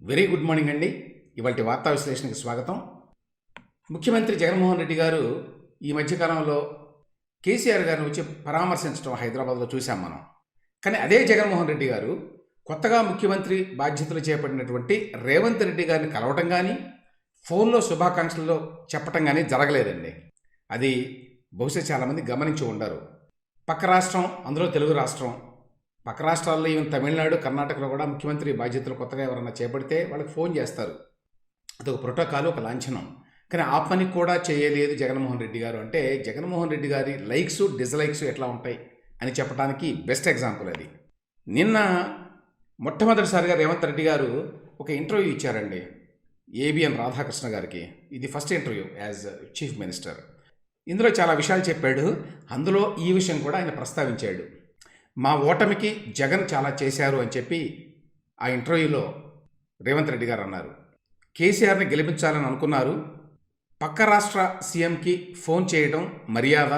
Very good morning అండి. ఇవాళ వార్తా విశ్లేషణకి స్వాగతం. ముఖ్యమంత్రి జగన్మోహన్ రెడ్డి గారు ఈ మధ్యకాలంలో కేసీఆర్ గారిని వచ్చి పరామర్శించడం హైదరాబాద్లో చూసాం మనం. కానీ అదే జగన్మోహన్ రెడ్డి గారు కొత్తగా ముఖ్యమంత్రి బాధ్యతలు చేపట్టినటువంటి రేవంత్ రెడ్డి గారిని కలవటం కానీ ఫోన్లో శుభాకాంక్షలు చెప్పటం కానీ జరగలేదండి. అది బహుశా చాలామంది గమనించి ఉండరు. పక్క రాష్ట్రం, అందులో తెలుగు రాష్ట్రం, పక్క రాష్ట్రాల్లో ఈవెన్ తమిళనాడు, కర్ణాటకలో కూడా ముఖ్యమంత్రి బాధ్యతలు కొత్తగా ఎవరన్నా చేపడితే వాళ్ళకి ఫోన్ చేస్తారు. అదొక ప్రోటోకాల్, ఒక లాంఛనం. కానీ ఆ పని కూడా చేయలేదు జగన్మోహన్ రెడ్డి గారు. అంటే జగన్మోహన్ రెడ్డి గారి లైక్స్ డిస్లైక్స్ ఎట్లా ఉంటాయి అని చెప్పడానికి బెస్ట్ ఎగ్జాంపుల్ అది. నిన్న మొట్టమొదటిసారిగా రేవంత్ రెడ్డి గారు ఒక ఇంటర్వ్యూ ఇచ్చారండి ఏబిఎన్ రాధాకృష్ణ గారికి. ఇది first interview as chief minister. ఇందులో చాలా విషయాలు చెప్పాడు. అందులో ఈ విషయం కూడా ఆయన ప్రస్తావించాడు. మా ఓటమికి జగన్ చాలా చేశారు అని చెప్పి ఆ ఇంటర్వ్యూలో రేవంత్ రెడ్డి గారు అన్నారు. కేసీఆర్ని గెలిపించాలని అనుకున్నారు. పక్క రాష్ట్ర సీఎంకి ఫోన్ చేయడం మర్యాద.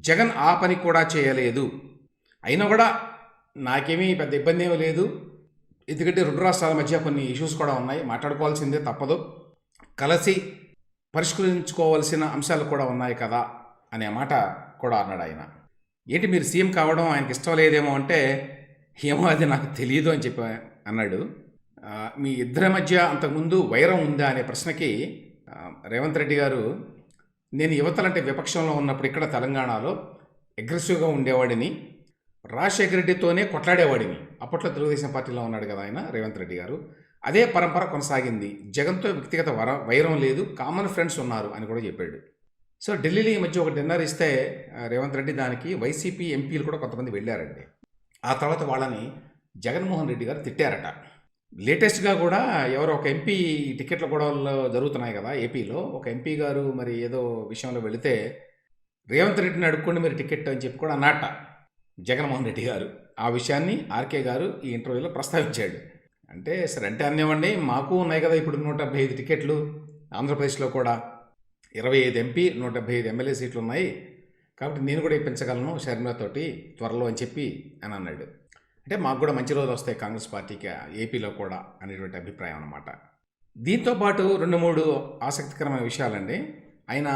జగన్ ఆ పని కూడా చేయలేదు. అయినా కూడా నాకేమీ పెద్ద ఇబ్బంది ఏమీ లేదు. ఎందుకంటే రెండు రాష్ట్రాల మధ్య కొన్ని ఇష్యూస్ కూడా ఉన్నాయి, మాట్లాడుకోవాల్సిందే తప్పదు. కలిసి పరిష్కరించుకోవాల్సిన అంశాలు కూడా ఉన్నాయి కదా అనే మాట కూడా అన్నాడు ఆయన. ఏంటి మీరు సీఎం కావడం ఆయనకి ఇష్టం లేదేమో అంటే, ఏమో అది నాకు తెలియదు అని చెప్పి అన్నాడు. మీ ఇద్దరి మధ్య అంతకుముందు వైరం ఉందా అనే ప్రశ్నకి రేవంత్ రెడ్డి గారు, నేను యువతలంటే విపక్షంలో ఉన్నప్పుడు ఇక్కడ తెలంగాణలో అగ్రెసివ్గా ఉండేవాడిని, రాజశేఖర రెడ్డితోనే కొట్లాడేవాడిని. అప్పట్లో తెలుగుదేశం పార్టీలో ఉన్నాడు కదా ఆయన రేవంత్ రెడ్డి గారు. అదే పరంపర కొనసాగింది. జగన్తో వ్యక్తిగత వైరం లేదు, కామన్ ఫ్రెండ్స్ ఉన్నారు అని కూడా చెప్పాడు. సో ఢిల్లీలో ఈ మధ్య ఒక డిన్నర్ ఇస్తే రేవంత్ రెడ్డి దానికి వైసీపీ ఎంపీలు కూడా కొంతమంది వెళ్ళారండి. ఆ తర్వాత వాళ్ళని జగన్మోహన్ రెడ్డి గారు తిట్టారట. లేటెస్ట్గా కూడా ఎవరో ఒక ఎంపీ టికెట్ల గొడవలు జరుగుతున్నాయి కదా ఏపీలో, ఒక ఎంపీ గారు మరి ఏదో విషయంలో వెళితే రేవంత్ రెడ్డిని అడుక్కోండి మీరు టికెట్ అని చెప్పి కూడా అన్నట్ట జగన్మోహన్ రెడ్డి గారు. ఆ విషయాన్ని ఆర్కే గారు ఈ ఇంటర్వ్యూలో ప్రస్తావించాడు. అంటే సరే అంటే అన్నేవండి, మాకు ఉన్నాయి కదా ఇప్పుడు 175 టికెట్లు, ఆంధ్రప్రదేశ్లో కూడా 25 ఎంపీ 175 ఎమ్మెల్యే సీట్లు ఉన్నాయి, కాబట్టి నేను కూడా ఇప్పించగలను షర్మిలతోటి త్వరలో అని చెప్పి అని అన్నాడు. అంటే మాకు కూడా మంచి రోజులు వస్తాయి కాంగ్రెస్ పార్టీకి ఏపీలో కూడా అనేటువంటి అభిప్రాయం అన్నమాట. దీంతోపాటు 2-3 ఆసక్తికరమైన విషయాలండి. ఆయన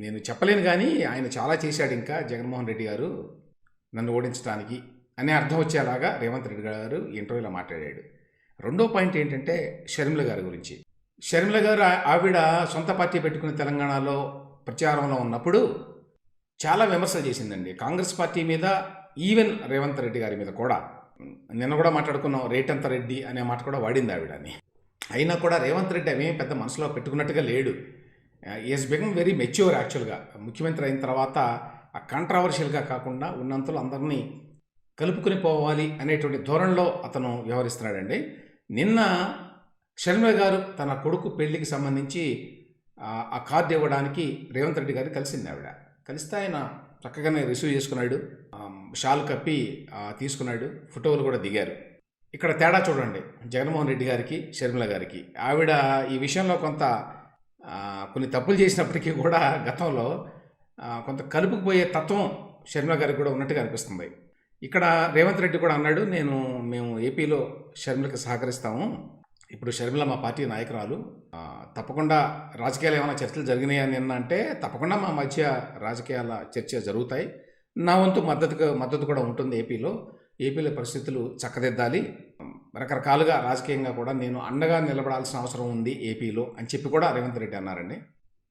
నేను చెప్పలేను కానీ ఆయన చాలా చేశాడు ఇంకా జగన్మోహన్ రెడ్డి గారు నన్ను ఓడించడానికి అనే అర్థం వచ్చేలాగా రేవంత్ రెడ్డి గారు ఇంటర్వ్యూలో మాట్లాడాడు. రెండో పాయింట్ ఏంటంటే షర్మిల గారి గురించి. షర్మిల గారు ఆవిడ సొంత పార్టీ పెట్టుకుని తెలంగాణలో ప్రచారంలో ఉన్నప్పుడు చాలా విమర్శలు చేసిందండి కాంగ్రెస్ పార్టీ మీద, ఈవెన్ రేవంత్ రెడ్డి గారి మీద కూడా. నిన్న కూడా మాట్లాడుకున్నాం, రేటంత రెడ్డి అనే మాట కూడా వాడింది ఆవిడని. అయినా కూడా రేవంత్ రెడ్డి అవేం పెద్ద మనసులో పెట్టుకున్నట్టుగా లేడు. ఈజ్ బికమ్ వెరీ మెచ్యూర్ యాక్చువల్గా. ముఖ్యమంత్రి అయిన తర్వాత ఆ కాంట్రవర్షియల్గా కాకుండా ఉన్నంతలో అందరినీ కలుపుకొని పోవాలి అనేటువంటి ధోరణిలో అతను వ్యవహరిస్తున్నాడండి. నిన్న షర్మిల గారు తన కొడుకు పెళ్లికి సంబంధించి ఆ కార్డు ఇవ్వడానికి రేవంత్ రెడ్డి గారు కలిసింది ఆవిడ. కలిస్తే ఆయన చక్కగానే రిసీవ్ చేసుకున్నాడు, షాల్ కప్పి తీసుకున్నాడు, ఫోటోలు కూడా దిగారు. ఇక్కడ తేడా చూడండి జగన్మోహన్ రెడ్డి గారికి, షర్మిల గారికి. ఆవిడ ఈ విషయంలో కొన్ని తప్పులు చేసినప్పటికీ కూడా గతంలో కొంత కలుపుకుపోయే తత్వం షర్మిల గారికి కూడా ఉన్నట్టుగా అనిపిస్తుంది. ఇక్కడ రేవంత్ రెడ్డి కూడా అన్నాడు, మేము ఏపీలో షర్మిలకి సహకరిస్తాము, ఇప్పుడు షర్మిల మా పార్టీ నాయకురాలు, తప్పకుండా రాజకీయాలు ఏమైనా చర్చలు జరిగినాయని నిన్న అంటే తప్పకుండా మా మధ్య రాజకీయాల చర్చ జరుగుతాయి, నా వంతు మద్దతు కూడా ఉంటుంది. ఏపీలో పరిస్థితులు చక్కదిద్దాలి, రకరకాలుగా రాజకీయంగా కూడా నేను అండగా నిలబడాల్సిన అవసరం ఉంది ఏపీలో అని చెప్పి కూడా రేవంత్ రెడ్డి అన్నారండి.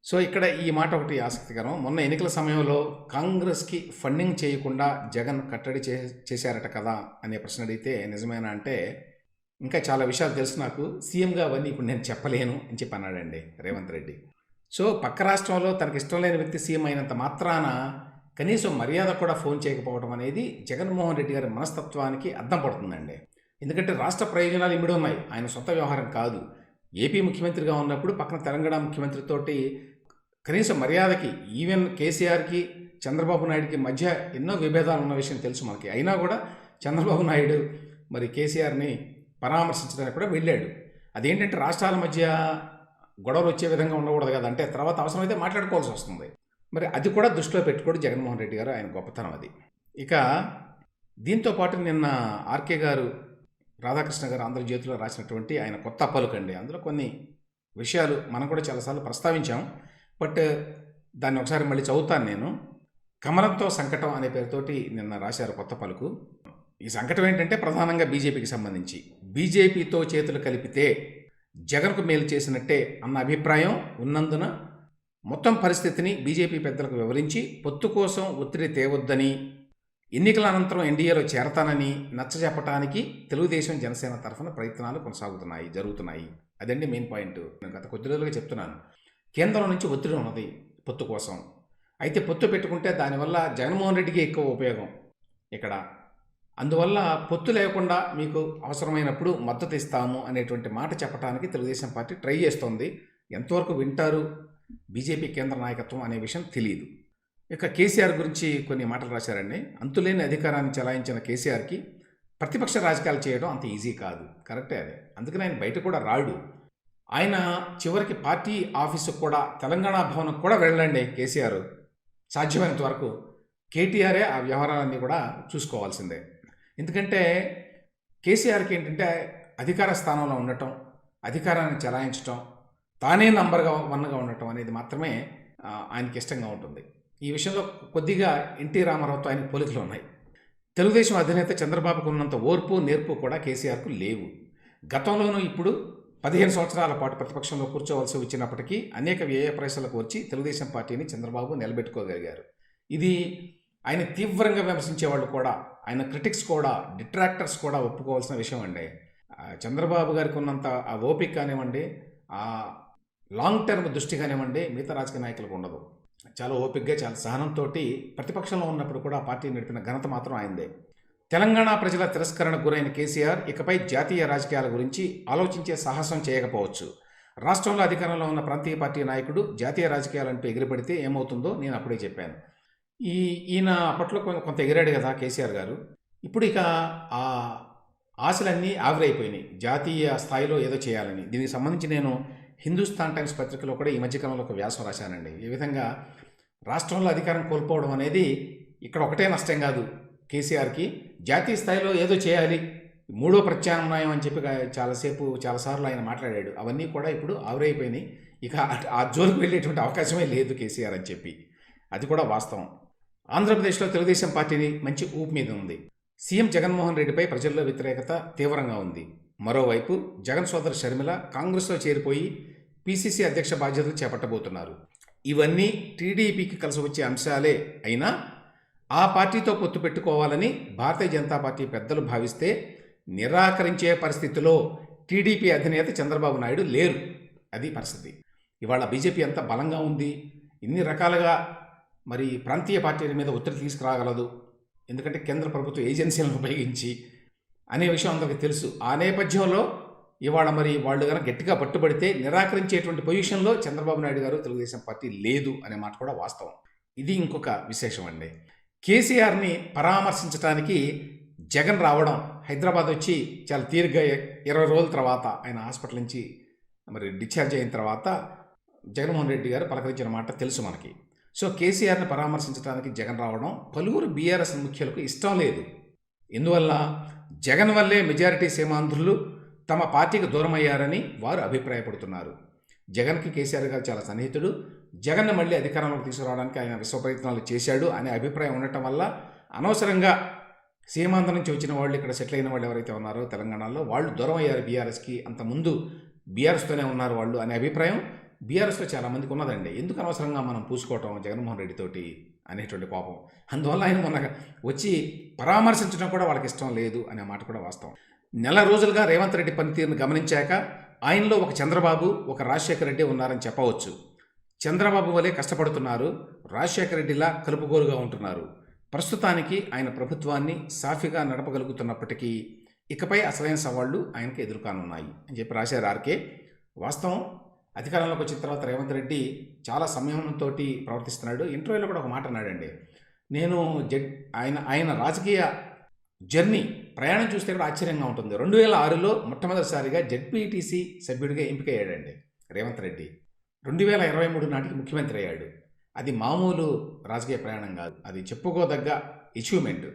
సో ఇక్కడ ఈ మాట ఒకటి ఆసక్తికరం. మొన్న ఎన్నికల సమయంలో కాంగ్రెస్కి ఫండింగ్ చేయకుండా జగన్ కట్టడి చేశారట కదా అనే ప్రశ్న అడిగితే నిజమేనా అంటే, ఇంకా చాలా విషయాలు తెలుసు నాకు, సీఎంగా అవన్నీ ఇప్పుడు నేను చెప్పలేను అని చెప్పి అన్నాడండి రేవంత్ రెడ్డి. సో పక్క రాష్ట్రంలో తనకి ఇష్టం లేని వ్యక్తి సీఎం అయినంత మాత్రాన కనీసం మర్యాద కూడా ఫోన్ చేయకపోవడం అనేది జగన్మోహన్ రెడ్డి గారి మనస్తత్వానికి అద్దం పడుతుందండి. ఎందుకంటే రాష్ట్ర ప్రయోజనాలు ఇమిడి ఉన్నాయి, ఆయన సొంత వ్యవహారం కాదు. ఏపీ ముఖ్యమంత్రిగా ఉన్నప్పుడు పక్కన తెలంగాణ ముఖ్యమంత్రితోటి కనీసం మర్యాదకి, ఈవెన్ కేసీఆర్కి చంద్రబాబు నాయుడికి మధ్య ఎన్నో విభేదాలు ఉన్న విషయం తెలుసు మనకి. అయినా కూడా చంద్రబాబు నాయుడు మరి కేసీఆర్ని పరామర్శించడానికి కూడా వెళ్ళాడు. అదేంటంటే రాష్ట్రాల మధ్య గొడవలు వచ్చే విధంగా ఉండకూడదు కదా, అంటే తర్వాత అవసరమైతే మాట్లాడుకోవాల్సి వస్తుంది. మరి అది కూడా దృష్టిలో పెట్టుకోడు జగన్మోహన్ రెడ్డి గారు, ఆయన గొప్పతనం అది. ఇక దీంతోపాటు నిన్న ఆర్కే గారు రాధాకృష్ణ గారు ఆంధ్రజ్యోతిలో రాసినటువంటి ఆయన కొత్త పలుకండి. అందులో కొన్ని విషయాలు మనం కూడా చాలాసార్లు ప్రస్తావించాం. బట్ దాన్ని ఒకసారి మళ్ళీ చదువుతాను నేను. కమలంతో సంకటం అనే పేరుతోటి నిన్న రాశారు కొత్త పలుకు. ఈ సంకటం ఏంటంటే ప్రధానంగా బీజేపీకి సంబంధించి, బీజేపీతో చేతులు కలిపితే జగన్కు మేలు చేసినట్టే అన్న అభిప్రాయం ఉన్నందున మొత్తం పరిస్థితిని బీజేపీ పెద్దలకు వివరించి పొత్తు కోసం ఒత్తిడి తేవద్దని, ఎన్నికల అనంతరం ఎన్డీఏలో చేరతానని నచ్చజెప్పటానికి తెలుగుదేశం జనసేన తరఫున ప్రయత్నాలు జరుగుతున్నాయి. అదండి మెయిన్ పాయింట్. నేను గత కొద్ది రోజులుగా చెప్తున్నాను. కేంద్రం నుంచి ఒత్తిడి ఉన్నది పొత్తు కోసం. అయితే పొత్తు పెట్టుకుంటే దానివల్ల జగన్మోహన్ రెడ్డికి ఎక్కువ ఉపయోగం ఇక్కడ. అందువల్ల పొత్తు లేకుండా మీకు అవసరమైనప్పుడు మద్దతు ఇస్తాము అనేటువంటి మాట చెప్పడానికి తెలుగుదేశం పార్టీ ట్రై చేస్తోంది. ఎంతవరకు వింటారు బీజేపీ కేంద్ర నాయకత్వం అనే విషయం తెలియదు. ఇక కేసీఆర్ గురించి కొన్ని మాటలు రాశారండి. అంతులేని అధికారాన్ని చెలాయించిన కేసీఆర్కి ప్రతిపక్ష రాజకీయాలు చేయడం అంత ఈజీ కాదు. కరెక్టే అది. అందుకని ఆయన బయట కూడా రాడు. ఆయన చివరికి పార్టీ ఆఫీసుకు కూడా, తెలంగాణ భవన్కు కూడా వెళ్ళండి కేసీఆర్. సాధ్యమైనంత వరకు కేటీఆరే ఆ వ్యవహారాలన్నీ కూడా చూసుకోవాల్సిందే. ఎందుకంటే కేసీఆర్కి ఏంటంటే అధికార స్థానంలో ఉండటం, అధికారాన్ని చెలాయించటం, తానే నంబర్గా వన్గా ఉండటం అనేది మాత్రమే ఆయనకి ఇష్టంగా ఉంటుంది. ఈ విషయంలో కొద్దిగా ఎన్టీ రామారావుతో ఆయనకు పోలికలు ఉన్నాయి. తెలుగుదేశం అధినేత చంద్రబాబుకు ఉన్నంత ఓర్పు నేర్పు కూడా కేసీఆర్కు లేవు. గతంలోనూ ఇప్పుడు 15 సంవత్సరాల పాటు ప్రతిపక్షంలో కూర్చోవలసి వచ్చినప్పటికీ అనేక వ్యయ ప్రయాసాలకు వచ్చి తెలుగుదేశం పార్టీని చంద్రబాబు నిలబెట్టుకోగలిగారు. ఇది ఆయన తీవ్రంగా విమర్శించే వాళ్ళు కూడా, ఆయన క్రిటిక్స్ కూడా, డిట్రాక్టర్స్ కూడా ఒప్పుకోవాల్సిన విషయం అండి. చంద్రబాబు గారికి ఉన్నంత ఆ ఓపిక కానివ్వండి, ఆ లాంగ్ టర్మ్ దృష్టి కానివ్వండి, మిగతా రాజకీయ నాయకులకు ఉండదు. చాలా ఓపికగా, చాలా సహనంతో ప్రతిపక్షంలో ఉన్నప్పుడు కూడా పార్టీ నడిపిన ఘనత మాత్రం ఆయనదే. తెలంగాణ ప్రజల తిరస్కరణకు గురైన కేసీఆర్ ఇకపై జాతీయ రాజకీయాల గురించి ఆలోచించే సాహసం చేయకపోవచ్చు. రాష్ట్రంలో అధికారంలో ఉన్న ప్రాంతీయ పార్టీ నాయకుడు జాతీయ రాజకీయాలంటూ ఎగిరిపడితే ఏమవుతుందో నేను అప్పుడే చెప్పాను. ఈయన అప్పట్లో కొంత ఎగిరాడు కదా కేసీఆర్ గారు. ఇప్పుడు ఇక ఆ ఆశలన్నీ ఆవిరైపోయినాయి. జాతీయ స్థాయిలో ఏదో చేయాలని. దీనికి సంబంధించి నేను హిందుస్థాన్ టైమ్స్ పత్రికలో కూడా ఈ మధ్యకాలంలో ఒక వ్యాసం రాశానండి. ఈ విధంగా రాష్ట్రంలో అధికారం కోల్పోవడం అనేది ఇక్కడ ఒకటే నష్టం కాదు కేసీఆర్కి, జాతీయ స్థాయిలో ఏదో చేయాలి, మూడో ప్రత్యామ్నాయం అని చెప్పి చాలాసార్లు ఆయన మాట్లాడాడు. అవన్నీ కూడా ఇప్పుడు ఆవిరైపోయినాయి. ఇక ఆ జోలికి వెళ్ళేటువంటి అవకాశమే లేదు కేసీఆర్ అని చెప్పి. అది కూడా వాస్తవం. ఆంధ్రప్రదేశ్లో తెలుగుదేశం పార్టీని మంచి ఊపు మీద ఉంది. సీఎం జగన్మోహన్ రెడ్డిపై ప్రజల్లో వ్యతిరేకత తీవ్రంగా ఉంది. మరోవైపు జగన్ సోదరు షర్మిల కాంగ్రెస్లో చేరిపోయి పీసీసీ అధ్యక్ష బాధ్యతలు చేపట్టబోతున్నారు. ఇవన్నీ టీడీపీకి కలిసి వచ్చే అంశాలే అయినా ఆ పార్టీతో పొత్తు పెట్టుకోవాలని భారతీయ జనతా పార్టీ పెద్దలు భావిస్తే నిరాకరించే పరిస్థితిలో టీడీపీ అధినేత చంద్రబాబు నాయుడు లేరు. అది పరిస్థితి. ఇవాళ బీజేపీ ఎంత బలంగా ఉంది, ఇన్ని రకాలుగా మరి ప్రాంతీయ పార్టీల మీద ఒత్తిడి తీసుకురాగలదు, ఎందుకంటే కేంద్ర ప్రభుత్వ ఏజెన్సీలను ఉపయోగించి అనే విషయం అందరికీ తెలుసు. ఆ నేపథ్యంలో ఇవాళ మరి వాళ్ళు కనుక గట్టిగా పట్టుబడితే నిరాకరించేటువంటి పొజిషన్లో చంద్రబాబు నాయుడు గారు తెలుగుదేశం పార్టీ లేదు అనే మాట కూడా వాస్తవం. ఇది ఇంకొక విశేషం అండి. కేసీఆర్ని పరామర్శించడానికి జగన్ రావడం, హైదరాబాద్ వచ్చి చాలా తీరిగ్గా 20 రోజుల తర్వాత ఆయన హాస్పిటల్ నుంచి మరి డిశ్చార్జ్ అయిన తర్వాత జగన్మోహన్ రెడ్డి గారు పలకరించిన మాట తెలుసు మనకి. సో కేసీఆర్ని పరామర్శించడానికి జగన్ రావడం పలువురు బీఆర్ఎస్ ముఖ్యులకు ఇష్టం లేదు. ఎందువల్ల జగన్ వల్లే మెజారిటీ సీమాంధ్రులు తమ పార్టీకి దూరమయ్యారని వారు అభిప్రాయపడుతున్నారు. జగన్కి కేసీఆర్ గారు చాలా సన్నిహితుడు. జగన్ను మళ్ళీ అధికారంలోకి తీసుకురావడానికి ఆయన విశ్వ ప్రయత్నాలు చేశాడు అనే అభిప్రాయం ఉండటం వల్ల అనవసరంగా సీమాంధ్ర నుంచి వచ్చిన వాళ్ళు, ఇక్కడ సెటిల్ అయిన వాళ్ళు ఎవరైతే ఉన్నారో తెలంగాణలో, వాళ్ళు దూరం అయ్యారు బీఆర్ఎస్కి. అంతకుముందు బీఆర్ఎస్తోనే ఉన్నారు వాళ్ళు అనే అభిప్రాయం బీఆర్ఎస్లో చాలామందికి ఉన్నదండి. ఎందుకు అనవసరంగా మనం పూసుకోవటం జగన్మోహన్ రెడ్డితోటి అనేటువంటి కోపం. అందువల్ల ఆయన మొన్న వచ్చి పరామర్శించడం కూడా వాళ్ళకి ఇష్టం లేదు అనే మాట కూడా వాస్తవం. నెల రోజులుగా రేవంత్ రెడ్డి పనితీరును గమనించాక ఆయనలో ఒక చంద్రబాబు, ఒక రాజశేఖర రెడ్డి ఉన్నారని చెప్పవచ్చు. చంద్రబాబు వలె కష్టపడుతున్నారు, రాజశేఖర రెడ్డిలా కలుపుగోలుగా ఉంటున్నారు. ప్రస్తుతానికి ఆయన ప్రభుత్వాన్ని సాఫీగా నడపగలుగుతున్నప్పటికీ ఇకపై అసలైన సవాళ్లు ఆయనకు ఎదుర్కానున్నాయి అని చెప్పి రాశారు ఆర్కే. వాస్తవం. అధికారంలోకి వచ్చిన తర్వాత రేవంత్ రెడ్డి చాలా సంయమనంతో ప్రవర్తిస్తున్నాడు. ఇంటర్వ్యూలో కూడా ఒక మాట అన్నాడండి. నేను ఆయన రాజకీయ జర్నీ, ప్రయాణం చూస్తే కూడా ఆశ్చర్యంగా ఉంటుంది. 2006లో మొట్టమొదటిసారిగా జెడ్పీటీసీ సభ్యుడిగా ఎంపికయ్యాడండి రేవంత్ రెడ్డి. 2023 నాటికి ముఖ్యమంత్రి అయ్యాడు. అది మామూలు రాజకీయ ప్రయాణం కాదు, అది చెప్పుకోదగ్గ అచీవ్మెంట్.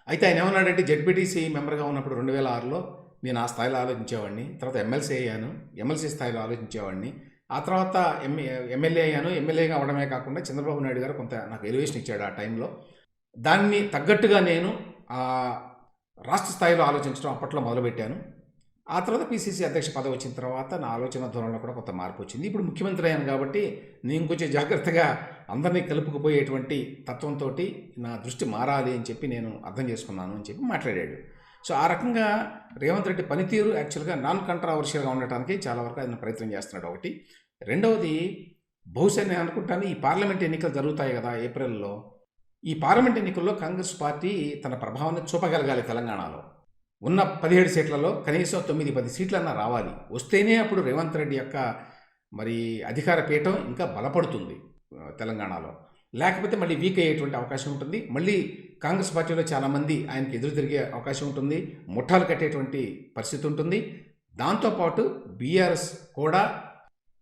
అయితే ఆయన ఏమన్నాడంటే జెడ్పీటీసీ మెంబర్గా ఉన్నప్పుడు 2006లో నేను ఆ స్థాయిలో ఆలోచించేవాడిని. తర్వాత ఎమ్మెల్సీ అయ్యాను. ఎమ్మెల్సీ స్థాయిలో ఆలోచించేవాడిని. ఆ తర్వాత ఎమ్మెల్యే అయ్యాను. ఎమ్మెల్యేగా అవ్వడమే కాకుండా చంద్రబాబు నాయుడు గారు కొంత నాకు ఎలివేషన్ ఇచ్చాడు ఆ టైంలో. దాన్ని తగ్గట్టుగా నేను రాష్ట్ర స్థాయిలో ఆలోచించడం అప్పట్లో మొదలుపెట్టాను. ఆ తర్వాత పీసీసీ అధ్యక్ష పదవి వచ్చిన తర్వాత నా ఆలోచన ధోరణిలో కూడా కొంత మార్పు వచ్చింది. ఇప్పుడు ముఖ్యమంత్రి అయ్యాను కాబట్టి నేను కొంచెం జాగ్రత్తగా అందరినీ కలుపుకుపోయేటువంటి తత్వంతో నా దృష్టి మారాలి అని చెప్పి నేను అర్థం చేసుకున్నాను అని చెప్పి మాట్లాడాడు. సో ఆ రకంగా రేవంత్ రెడ్డి పనితీరు యాక్చువల్గా నాన్ కంట్రావర్షియల్గా ఉండటానికి చాలా వరకు ఆయన ప్రయత్నం చేస్తున్నాడు ఒకటి. రెండవది, బహుశా నేను అనుకుంటాను ఈ పార్లమెంట్ ఎన్నికలు జరుగుతాయి కదా ఏప్రిల్లో. ఈ పార్లమెంట్ ఎన్నికల్లో కాంగ్రెస్ పార్టీ తన ప్రభావాన్ని చూపగలగాలి. తెలంగాణలో ఉన్న 17 సీట్లలో కనీసం 9-10 సీట్లన్నా రావాలి. వస్తేనే అప్పుడు రేవంత్ రెడ్డి యొక్క మరి అధికార పీఠం ఇంకా బలపడుతుంది తెలంగాణలో. లేకపోతే మళ్ళీ వీక్ అయ్యేటువంటి అవకాశం ఉంటుంది. మళ్ళీ కాంగ్రెస్ పార్టీలో చాలామంది ఆయనకి ఎదురు తిరిగే అవకాశం ఉంటుంది. ముఠాలు కట్టేటువంటి పరిస్థితి ఉంటుంది. దాంతోపాటు బీఆర్ఎస్ కూడా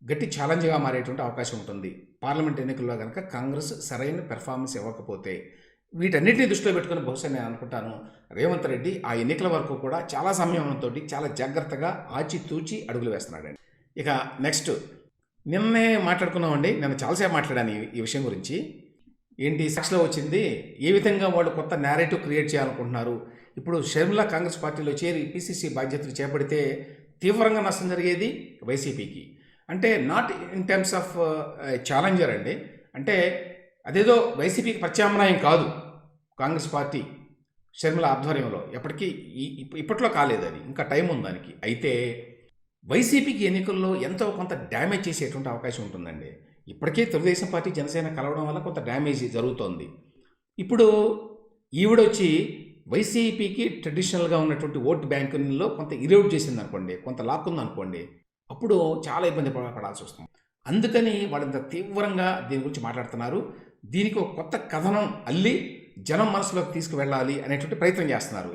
గట్టి ఛాలెంజ్గా మారేటువంటి అవకాశం ఉంటుంది పార్లమెంట్ ఎన్నికల్లో కనుక కాంగ్రెస్ సరైన పెర్ఫార్మెన్స్ ఇవ్వకపోతే. వీటన్నిటిని దృష్టిలో పెట్టుకుని బహుశా నేను అనుకుంటాను రేవంత్ రెడ్డి ఆ ఎన్నికల వరకు కూడా చాలా సంయమనంతో చాలా జాగ్రత్తగా ఆచితూచి అడుగులు వేస్తున్నాడండి. ఇక నెక్స్ట్, నిన్నే మాట్లాడుకున్నామండి. నేను చాలాసేపు మాట్లాడాను ఈ విషయం గురించి. ఏంటి సాక్షిలో వచ్చింది, ఏ విధంగా వాళ్ళు కొత్త నేరేటివ్ క్రియేట్ చేయాలనుకుంటున్నారు. ఇప్పుడు షర్మిల కాంగ్రెస్ పార్టీలో చేరి పీసీసీ బాధ్యతలు చేపడితే తీవ్రంగా నష్టం జరిగేది వైసీపీకి. అంటే not in terms of challenger అండి. అంటే అదేదో వైసీపీకి ప్రత్యామ్నాయం కాదు కాంగ్రెస్ పార్టీ షర్మిల ఆధ్వర్యంలో. ఎప్పటికీ ఇప్పట్లో కాలేదు, అది ఇంకా టైం ఉంది దానికి. అయితే వైసీపీకి ఎన్నికల్లో ఎంతో కొంత డ్యామేజ్ చేసేటువంటి అవకాశం ఉంటుందండి. ఇప్పటికే తెలుగుదేశం పార్టీ జనసేన కలవడం వల్ల కొంత డ్యామేజ్ జరుగుతోంది. ఇప్పుడు ఈవిడొచ్చి వైసీపీకి ట్రెడిషనల్గా ఉన్నటువంటి ఓటు బ్యాంకుల్లో కొంత ఇరేట్ చేసింది అనుకోండి, కొంత లాక్కుంది అనుకోండి, అప్పుడు చాలా ఇబ్బంది పడాల్సి వస్తుంది. అందుకని వాళ్ళంత తీవ్రంగా దీని గురించి మాట్లాడుతున్నారు. దీనికి ఒక కొత్త కథనం అల్లి జనం మనసులోకి తీసుకువెళ్ళాలి అనేటువంటి ప్రయత్నం చేస్తున్నారు.